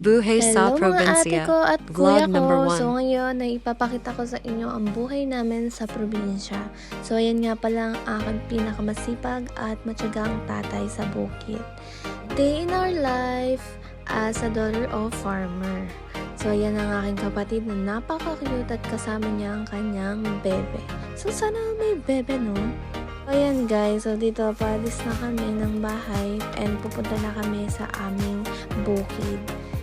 Buhay sa Hello mga ate probinsya, ko at kuya vlog number ko. So 1. ngayon ay ipapakita ko sa inyo ang buhay namin sa probinsya. So ayan nga pala ang aking pinakamasipag at matyagang tatay sa bukid. Day in our life as a daughter of farmer. So ayan ang aking kapatid na napaka-cute at kasama niya ang kanyang bebe. So sana may bebe no? Ayan guys, so dito paalis na kami ng bahay and pupunta na kami sa aming bukid.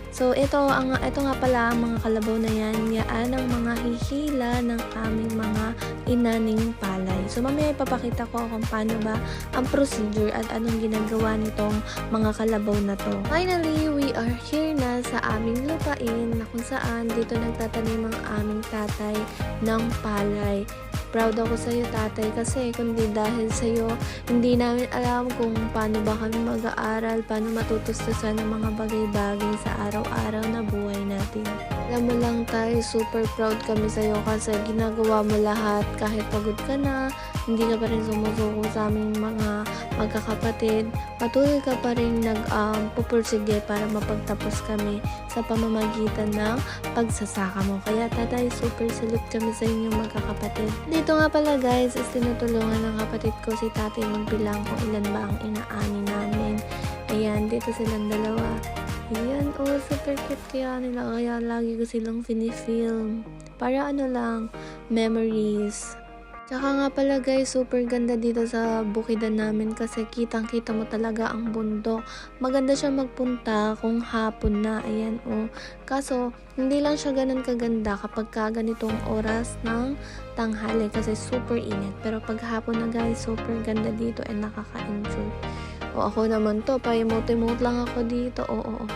So ito nga pala ang mga kalabaw na yan, yaan ang mga hihila ng aming mga inaning palay. So mamaya ipapakita ko kung paano ba ang procedure at anong ginagawa nitong mga kalabaw na to. Finally, we are here na sa aming lupain na kung saan dito nagtatanim ang aming tatay ng palay. Proud ako sa iyo tatay kasi kundi dahil sa iyo hindi namin alam kung paano ba kami mag-aaral, paano matutustusan ng mga bagay-bagay sa araw-araw na buhay natin. Alam mo lang tayo, super proud kami sa iyo kasi ginagawa mo lahat kahit pagod ka na, hindi ka pa rin sumusuko sa aming mga magkakapatid. Patuloy ka pa rin pupursige para mapagtapos kami sa pamamagitan ng pagsasaka mo. Kaya tatay, super salute kami sa inyong magkakapatid. Dito nga pala guys, is tinutulungan ng kapatid ko si tatay magbilang kung ilan ba ang inaani namin. Ayan, dito silang dalawa. Ayan, oh, super cute kaya nila. Kaya lagi ko silang sinifilm. Para ano lang, memories. Tsaka nga pala guys, super ganda dito sa bukidan namin kasi kitang-kita mo talaga ang bundok. Maganda siya magpunta kung hapon na, ayan oh. Kaso, hindi lang siya ganun kaganda kapag ganitong oras ng tanghali kasi super init. Pero pag hapon na guys, super ganda dito and nakaka-enjoy. O ako naman to, pa-emote-emote lang ako dito, oo.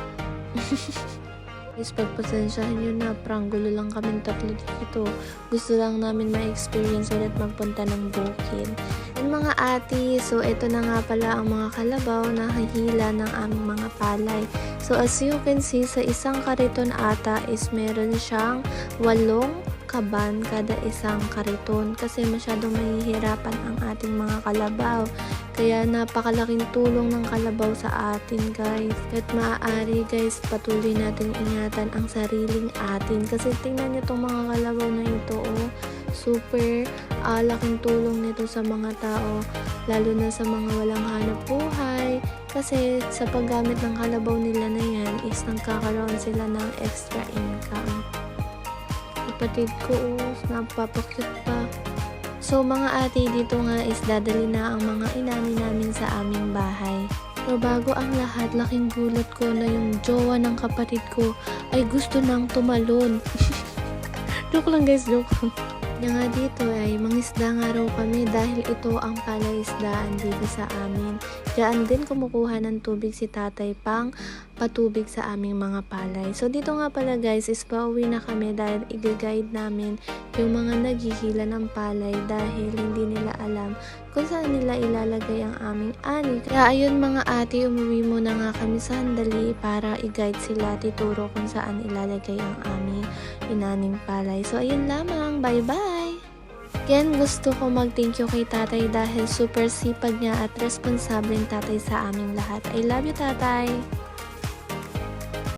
Guys, pagpasensyahan nyo na, pranggulo lang kaming tatlo dito. Gusto lang namin ma-experience ulit magpunta ng bukid. And mga ate, so ito na nga pala ang mga kalabaw na hihila ng aming mga palay. So as you can see, sa isang kariton ata is meron siyang 8 kaban kada isang kariton kasi masyadong mahihirapan ang ating mga kalabaw. Kaya napakalaking tulong ng kalabaw sa atin guys. At maaari guys, patuloy natin ingatan ang sariling atin. Kasi tingnan nyo itong mga kalabaw na ito oh. Super laking tulong nito sa mga tao. Lalo na sa mga walang hanap buhay. Kasi sa paggamit ng kalabaw nila na yan is nagkakaroon sila ng extra income. Kapatid ko oh, napapakit pa. So mga ate, dito nga is dadali na ang mga inani namin sa aming bahay. Pero bago ang lahat, laking gulat ko na yung jowa ng kapatid ko ay gusto nang tumalon. Joke lang guys, joke lang. Yung nga dito ay mangisda nga raw kami dahil ito ang palaisdaan dito sa amin. Diyan din kumukuha ng tubig si tatay pang patubig sa aming mga palay. So dito nga pala guys is pauwi na kami dahil i-guide namin yung mga naghihila ng palay dahil hindi nila alam kung saan nila ilalagay ang aming ani. Kaya ayun mga ate, umuwi muna nga kami sandali para i-guide sila, tituro kung saan ilalagay ang aming inaning palay. So ayun lamang, bye bye! Again, gusto ko mag-thank you kay tatay dahil super sipag niya at responsableng tatay sa aming lahat. I love you tatay!